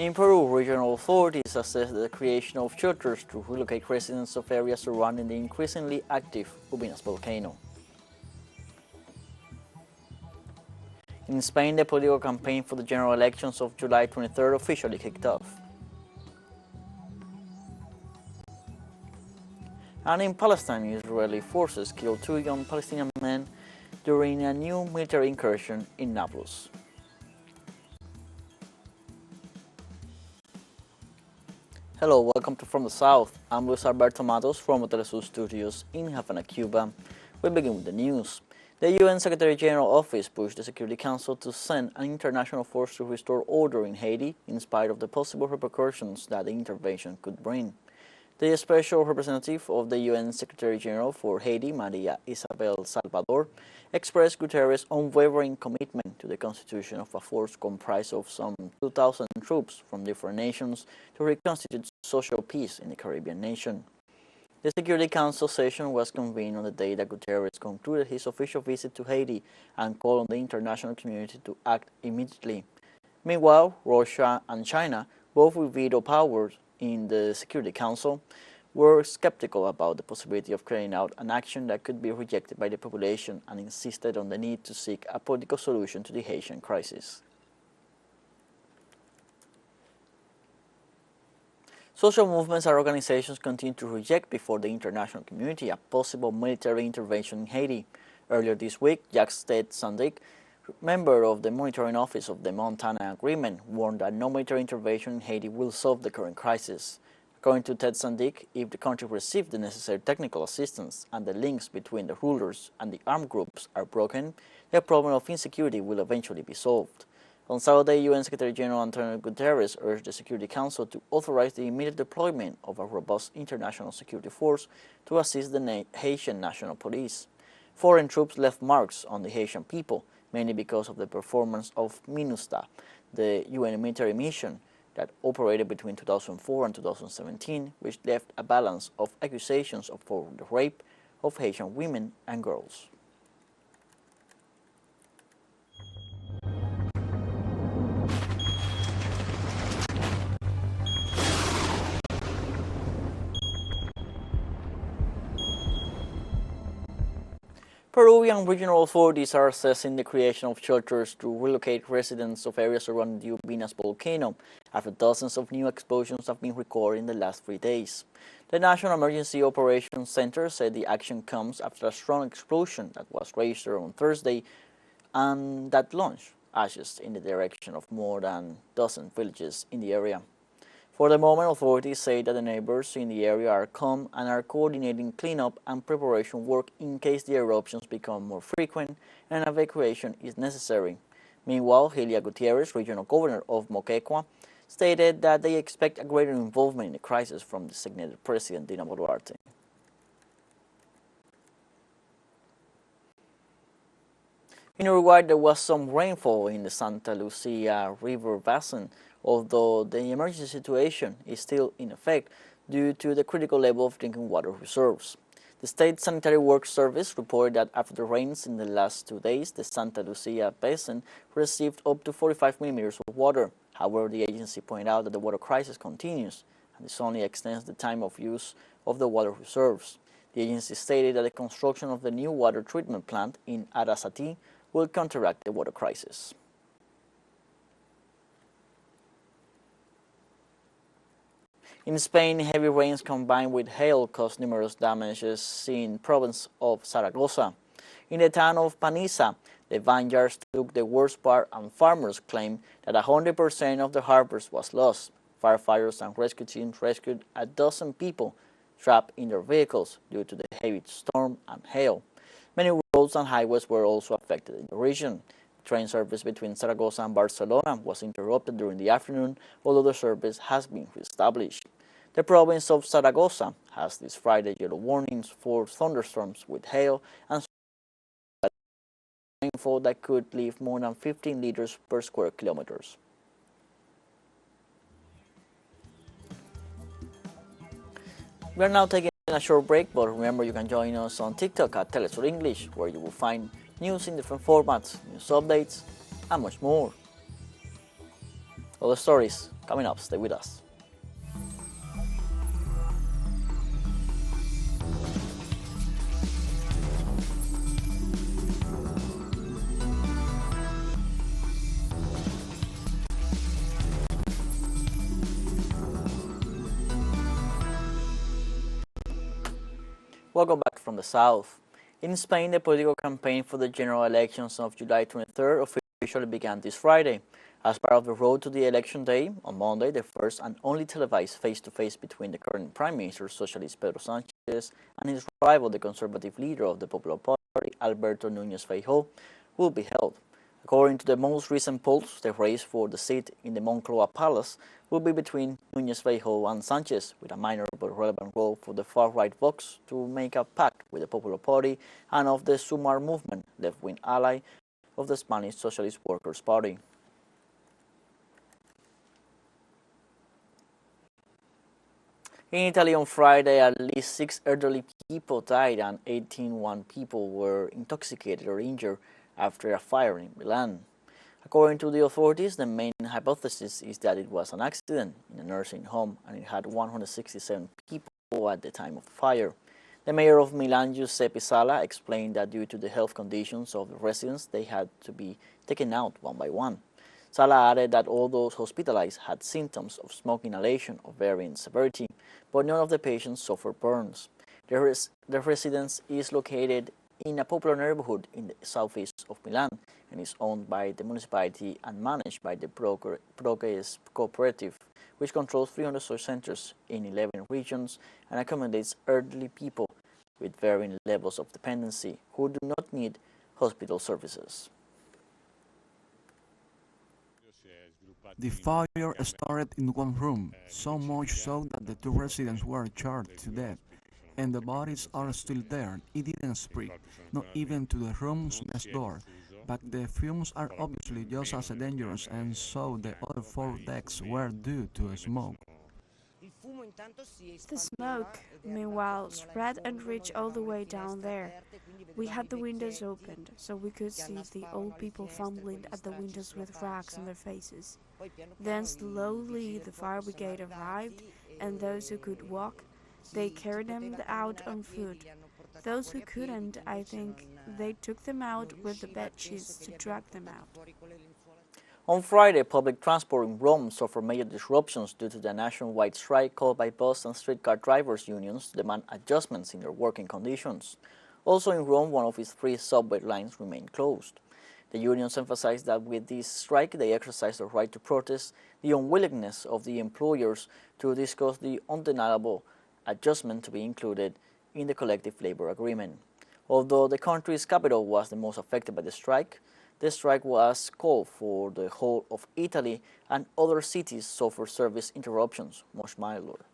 In Peru, regional authorities assess the creation of shelters to relocate residents of areas surrounding the increasingly active Ubinas volcano. In Spain, the political campaign for the general elections of July 23rd officially kicked off. And in Palestine, Israeli forces killed 2 young Palestinian men during a new military incursion in Nablus. Hello, welcome to From the South. I'm Luis Alberto Matos from the TeleSUR studios in Havana, Cuba. We begin with the news. The UN Secretary-General office pushed the Security Council to send an international force to restore order in Haiti in spite of the possible repercussions that the intervention could bring. The special representative of the UN Secretary-General for Haiti, Maria Isabel Salvador, expressed Guterres' unwavering commitment to the constitution of a force comprised of some 2,000 troops from different nations to reconstitute social peace in the Caribbean nation. The Security Council session was convened on the day that Guterres concluded his official visit to Haiti and called on the international community to act immediately. Meanwhile, Russia and China, both with veto powers in the Security Council, were skeptical about the possibility of carrying out an action that could be rejected by the population and insisted on the need to seek a political solution to the Haitian crisis. Social movements and organizations continue to reject before the international community a possible military intervention in Haiti. Earlier this week, Jacques Sandic, member of the monitoring office of the Montana Agreement, warned that no military intervention in Haiti will solve the current crisis. According to Ted Sandic, if the country receives the necessary technical assistance and the links between the rulers and the armed groups are broken, the problem of insecurity will eventually be solved. On Saturday, UN Secretary-General Antonio Guterres urged the Security Council to authorize the immediate deployment of a robust international security force to assist the Haitian National Police. Foreign troops left marks on the Haitian people, mainly because of the performance of MINUSTA, the UN military mission that operated between 2004 and 2017, which left a balance of accusations for the rape of Haitian women and girls. Peruvian regional authorities are assessing the creation of shelters to relocate residents of areas around the Ubinas volcano after dozens of new explosions have been recorded in the last 3 days. The National Emergency Operations Center said the action comes after a strong explosion that was registered on Thursday and that launched ashes in the direction of more than a dozen villages in the area. For the moment, authorities say that the neighbors in the area are calm and are coordinating cleanup and preparation work in case the eruptions become more frequent and evacuation is necessary. Meanwhile, Helia Gutierrez, regional governor of Moquegua, stated that they expect a greater involvement in the crisis from designated President Dina Boluarte. In Uruguay, there was some rainfall in the Santa Lucia River basin, although the emergency situation is still in effect due to the critical level of drinking water reserves. The State Sanitary Works Service reported that after the rains in the last 2 days, the Santa Lucia basin received up to 45 millimeters of water. However, the agency pointed out that the water crisis continues, and this only extends the time of use of the water reserves. The agency stated that the construction of the new water treatment plant in Arasati will counteract the water crisis. In Spain, heavy rains combined with hail caused numerous damages in the province of Zaragoza. In the town of Paniza, the vineyards took the worst part and farmers claimed that 100% of the harvest was lost. Firefighters and rescue teams rescued a dozen people trapped in their vehicles due to the heavy storm and hail. Many roads and highways were also affected in the region. Train service between Zaragoza and Barcelona was interrupted during the afternoon, although the service has been reestablished. The province of Zaragoza has this Friday yellow warnings for thunderstorms with hail and rainfall that could leave more than 15 liters per square kilometers. We are now taking a short break, but remember you can join us on TikTok at TeleSUR English, where you will find news in different formats, news updates, and much more. Other stories Coming up, stay with us. Welcome back from the South. In Spain, the political campaign for the general elections of July 23rd officially began this Friday. As part of the road to the election day, on Monday, the first and only televised face-to-face between the current Prime Minister, Socialist Pedro Sánchez, and his rival, the Conservative leader of the Popular Party, Alberto Núñez Feijóo, will be held. According to the most recent polls, the race for the seat in the Moncloa Palace will be between Núñez Feijóo and Sánchez, with a minor but relevant role for the far-right Vox to make a pact with the Popular Party and of the Sumar movement, left-wing ally of the Spanish Socialist Workers' Party. In Italy on Friday, at least 6 elderly people died and 18 people were intoxicated or injured after a fire in Milan. According to the authorities, the main hypothesis is that it was an accident in a nursing home and it had 167 people at the time of the fire. The mayor of Milan, Giuseppe Sala, explained that due to the health conditions of the residents, they had to be taken out one by one. Sala added that all those hospitalized had symptoms of smoke inhalation of varying severity, but none of the patients suffered burns. The residence is located in a popular neighborhood in the southeast of Milan and is owned by the municipality and managed by the Progress Cooperative, which controls 300 such centers in 11 regions and accommodates elderly people with varying levels of dependency who do not need hospital services. The fire started in one room, so much so that the 2 residents were charred to death, and the bodies are still there. It didn't spread, not even to the room's next door, but the fumes are obviously just as dangerous, and so the other 4 deaths were due to smoke. The smoke, meanwhile, spread and reached all the way down there. We had the windows opened, so we could see the old people fumbling at the windows with rags on their faces. Then slowly the fire brigade arrived, and those who could walk, they carried them out on foot. Those who couldn't, I think, they took them out with the bed sheets to drag them out. On Friday, public transport in Rome suffered major disruptions due to the nationwide strike called by bus and streetcar drivers' unions to demand adjustments in their working conditions. Also in Rome, one of its 3 subway lines remained closed. The unions emphasized that with this strike, they exercise their right to protest the unwillingness of the employers to discuss the undeniable adjustment to be included in the collective labor agreement. Although the country's capital was the most affected by the strike was called for the whole of Italy, and other cities suffered service interruptions much milder.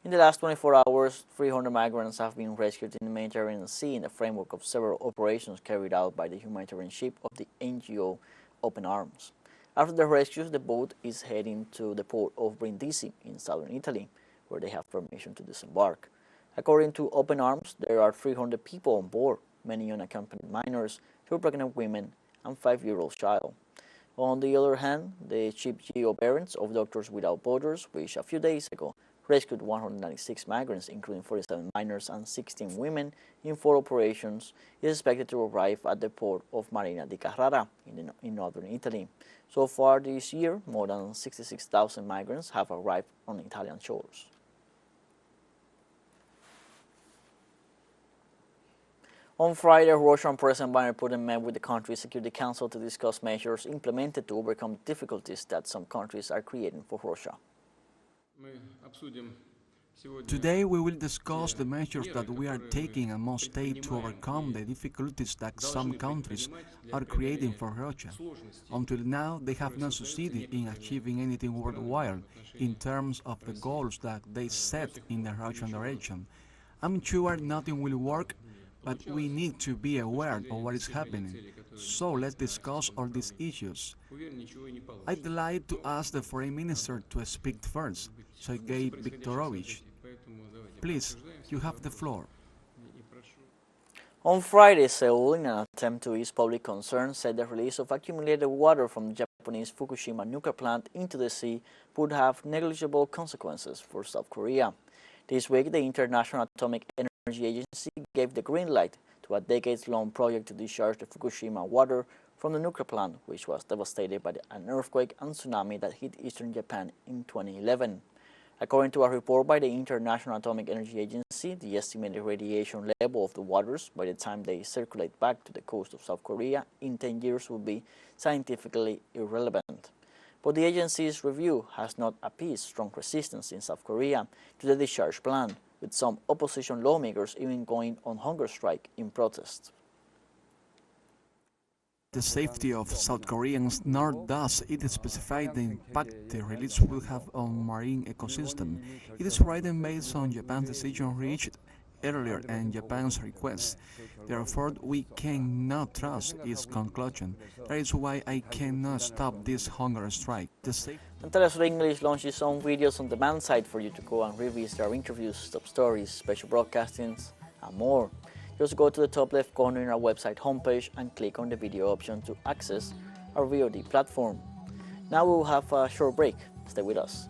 In the last 24 hours, 300 migrants have been rescued in the Mediterranean Sea in the framework of several operations carried out by the humanitarian ship of the NGO Open Arms. After the rescues, the boat is heading to the port of Brindisi in southern Italy, where they have permission to disembark. According to Open Arms, there are 300 people on board, many unaccompanied minors, 2 pregnant women, and 5-year-old child. On the other hand, the ship GEO Barents of Doctors Without Borders, which a few days ago rescued 196 migrants, including 47 minors and 16 women, in 4 operations, is expected to arrive at the port of Marina di Carrara in northern Italy. So far this year, more than 66,000 migrants have arrived on Italian shores. On Friday, Russian President Vladimir Putin met with the country's Security Council to discuss measures implemented to overcome difficulties that some countries are creating for Russia. Today we will discuss the measures that we are taking and must take to overcome the difficulties that some countries are creating for Russia. Until now, they have not succeeded in achieving anything worthwhile in terms of the goals that they set in the Russian direction. I'm sure nothing will work, but we need to be aware of what is happening. So let's discuss all these issues. I'd like to ask the Foreign Minister to speak first, Sergei Viktorovich. Please, you have the floor. On Friday, Seoul, in an attempt to ease public concern, said the release of accumulated water from the Japanese Fukushima nuclear plant into the sea would have negligible consequences for South Korea. This week, the International Atomic Energy Agency gave the green light to a decades-long project to discharge the Fukushima water from the nuclear plant, which was devastated by an earthquake and tsunami that hit eastern Japan in 2011. According to a report by the International Atomic Energy Agency, the estimated radiation level of the waters by the time they circulate back to the coast of South Korea in 10 years will be scientifically irrelevant. But the agency's review has not appeased strong resistance in South Korea to the discharge plan, with some opposition lawmakers even going on hunger strike in protest. The safety of South Koreans, nor does it specify the impact the release will have on marine ecosystem. It is written based on Japan's decision reached earlier and Japan's request. Therefore, we cannot trust its conclusion. That is why I cannot stop this hunger strike. And TeleSUR English launched its own videos on demand site for you to go and revisit our interviews, top stories, special broadcastings, and more. Just go to the top left corner in our website homepage and click on the video option to access our VOD platform. Now we will have a short break. Stay with us.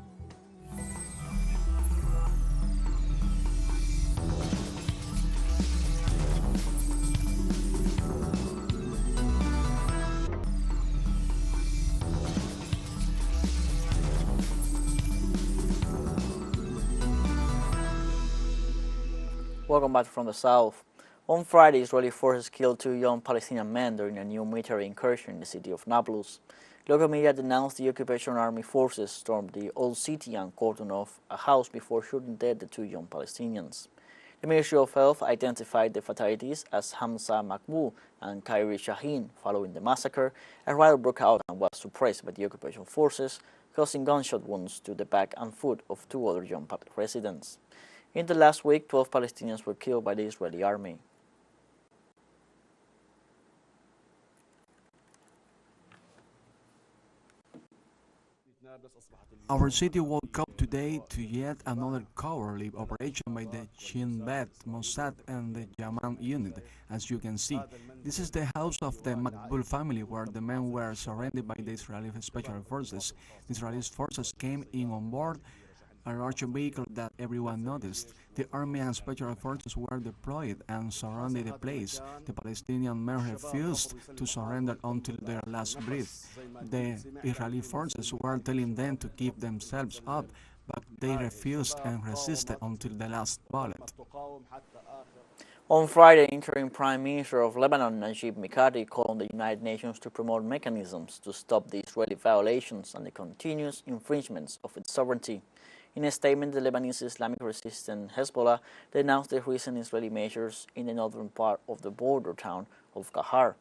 Welcome back from the south. On Friday, Israeli forces killed 2 young Palestinian men during a new military incursion in the city of Nablus. Local media denounced the occupation army forces stormed the old city and cordoned off a house before shooting dead the 2 young Palestinians. The Ministry of Health identified the fatalities as Hamza Makbul and Khairi Shaheen. Following the massacre, a riot broke out and was suppressed by the occupation forces, causing gunshot wounds to the back and foot of 2 other young residents. In the last week, 12 Palestinians were killed by the Israeli army. Our city woke up today to yet another cowardly operation by the Shin Bet, Mossad and the Yaman unit. As you can see, this is the house of the Makbul family where the men were surrounded by the Israeli Special Forces. The Israeli forces came in on board a large vehicle that everyone noticed. The army and special forces were deployed and surrounded the place. The Palestinian men refused to surrender until their last breath. The Israeli forces were telling them to keep themselves up, but they refused and resisted until the last bullet. On Friday, interim Prime Minister of Lebanon, Najib Mikati, called on the United Nations to promote mechanisms to stop the Israeli violations and the continuous infringements of its sovereignty. In a statement, the Lebanese Islamic resistant Hezbollah denounced the recent Israeli measures in the northern part of the border town of Kahar,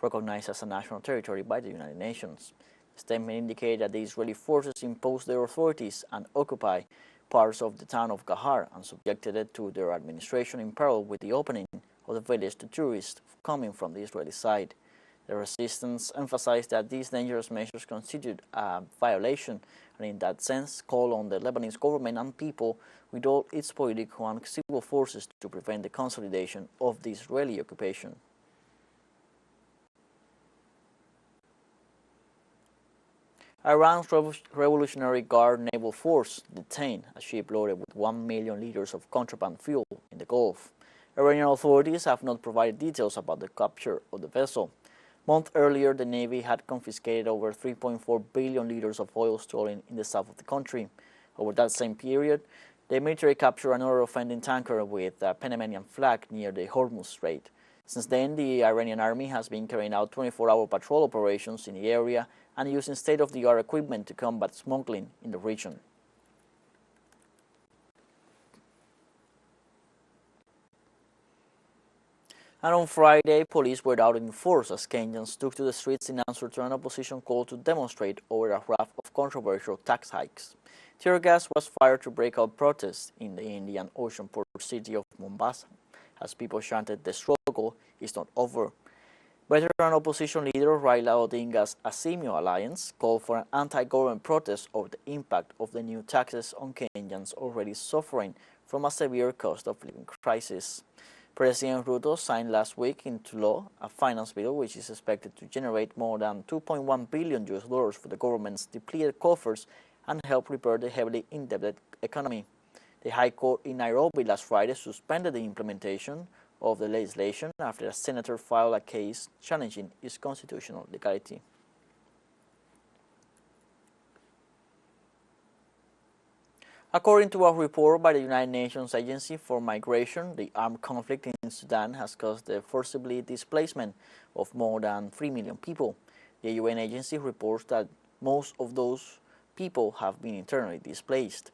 recognized as a national territory by the United Nations. The statement indicated that the Israeli forces imposed their authorities and occupy parts of the town of Kahar and subjected it to their administration in parallel with the opening of the village to tourists coming from the Israeli side. The resistance emphasized that these dangerous measures constitute a violation and in that sense called on the Lebanese government and people with all its political and civil forces to prevent the consolidation of the Israeli occupation. Iran's Revolutionary Guard naval force detained a ship loaded with 1 million liters of contraband fuel in the Gulf. Iranian authorities have not provided details about the capture of the vessel. Month earlier, the Navy had confiscated over 3.4 billion liters of oil stolen in the south of the country. Over that same period, the military captured another offending tanker with a Panamanian flag near the Hormuz Strait. Since then, the Iranian army has been carrying out 24-hour patrol operations in the area and using state-of-the-art equipment to combat smuggling in the region. And on Friday, police were out in force as Kenyans took to the streets in answer to an opposition call to demonstrate over a raft of controversial tax hikes. Tear gas was fired to break out protests in the Indian Ocean port city of Mombasa, as people chanted, "The struggle is not over." Veteran opposition leader Raila Odinga's Azimio Alliance called for an anti-government protest over the impact of the new taxes on Kenyans already suffering from a severe cost of living crisis. President Ruto signed last week into law a finance bill which is expected to generate more than $2.1 billion for the government's depleted coffers and help repair the heavily indebted economy. The High Court in Nairobi last Friday suspended the implementation of the legislation after a senator filed a case challenging its constitutional legality. According to a report by the United Nations Agency for Migration, the armed conflict in Sudan has caused the forcibly displacement of more than 3 million people. The UN agency reports that most of those people have been internally displaced,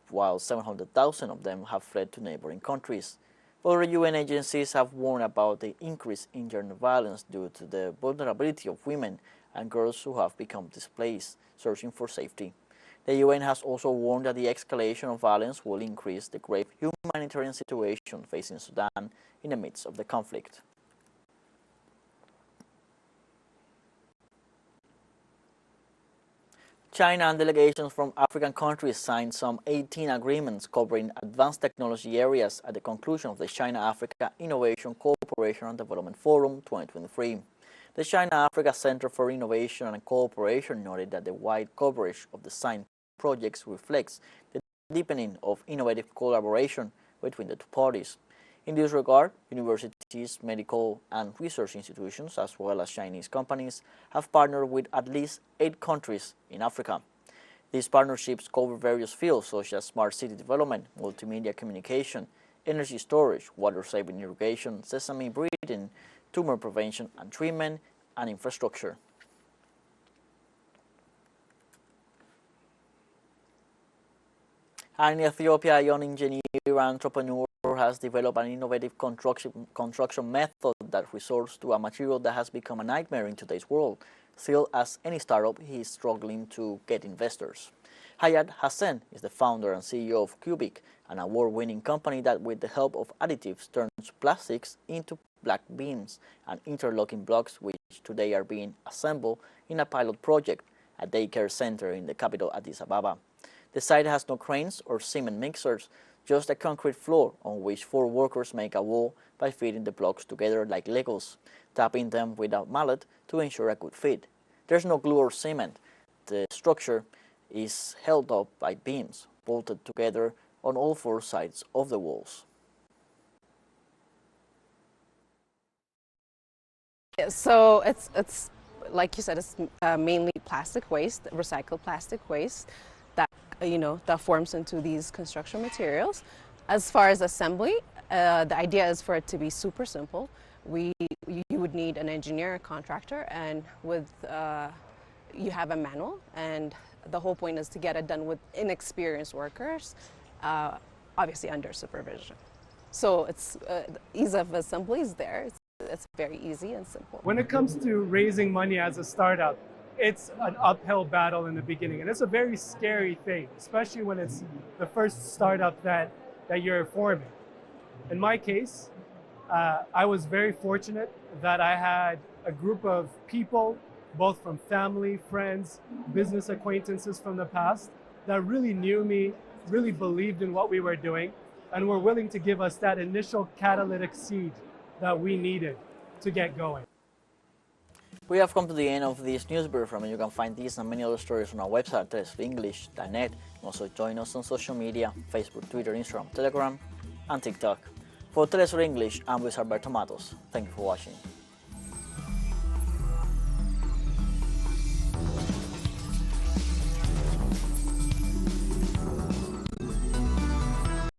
while 700,000 of them have fled to neighboring countries. Other UN agencies have warned about the increase in gender violence due to the vulnerability of women and girls who have become displaced, searching for safety. The UN has also warned that the escalation of violence will increase the grave humanitarian situation facing Sudan in the midst of the conflict. China and delegations from African countries signed some 18 agreements covering advanced technology areas at the conclusion of the China-Africa Innovation Cooperation and Development Forum 2023. The China-Africa Center for Innovation and Cooperation noted that the wide coverage of the signed projects reflects the deepening of innovative collaboration between the two parties. In this regard, universities, medical and research institutions, as well as Chinese companies, have partnered with at least 8 countries in Africa. These partnerships cover various fields such as smart city development, multimedia communication, energy storage, water-saving irrigation, sesame breeding, tumor prevention and treatment, and infrastructure. And in Ethiopia, a young engineer and entrepreneur has developed an innovative construction method that resorts to a material that has become a nightmare in today's world. Still, as any startup, he is struggling to get investors. Hayat Hassan is the founder and CEO of Cubic, an award-winning company that, with the help of additives, turns plastics into black beams and interlocking blocks, which today are being assembled in a pilot project at a daycare center in the capital Addis Ababa. The site has no cranes or cement mixers, just a concrete floor on which 4 workers make a wall by fitting the blocks together like Legos, tapping them with a mallet to ensure a good fit. There's no glue or cement. The structure is held up by beams bolted together on all 4 sides of the walls. So it's like you said, it's mainly plastic waste, recycled plastic waste that that forms into these construction materials. As far as assembly, the idea is for it to be super simple. You would need an engineer, a contractor, and you have a manual, and the whole point is to get it done with inexperienced workers, obviously under supervision. So it's ease of assembly is there. It's very easy and simple. When it comes to raising money as a startup, it's an uphill battle in the beginning, and it's a very scary thing, especially when it's the first startup that you're forming. In my case, I was very fortunate that I had a group of people, both from family, friends, business acquaintances from the past, that really knew me, really believed in what we were doing, and were willing to give us that initial catalytic seed that we needed to get going. We have come to the end of this news briefing, and you can find these and many other stories on our website, TeleSURenglish.net. Also join us on social media, Facebook, Twitter, Instagram, Telegram, and TikTok. For TeleSUR English, I'm Luis Alberto Matos. Thank you for watching.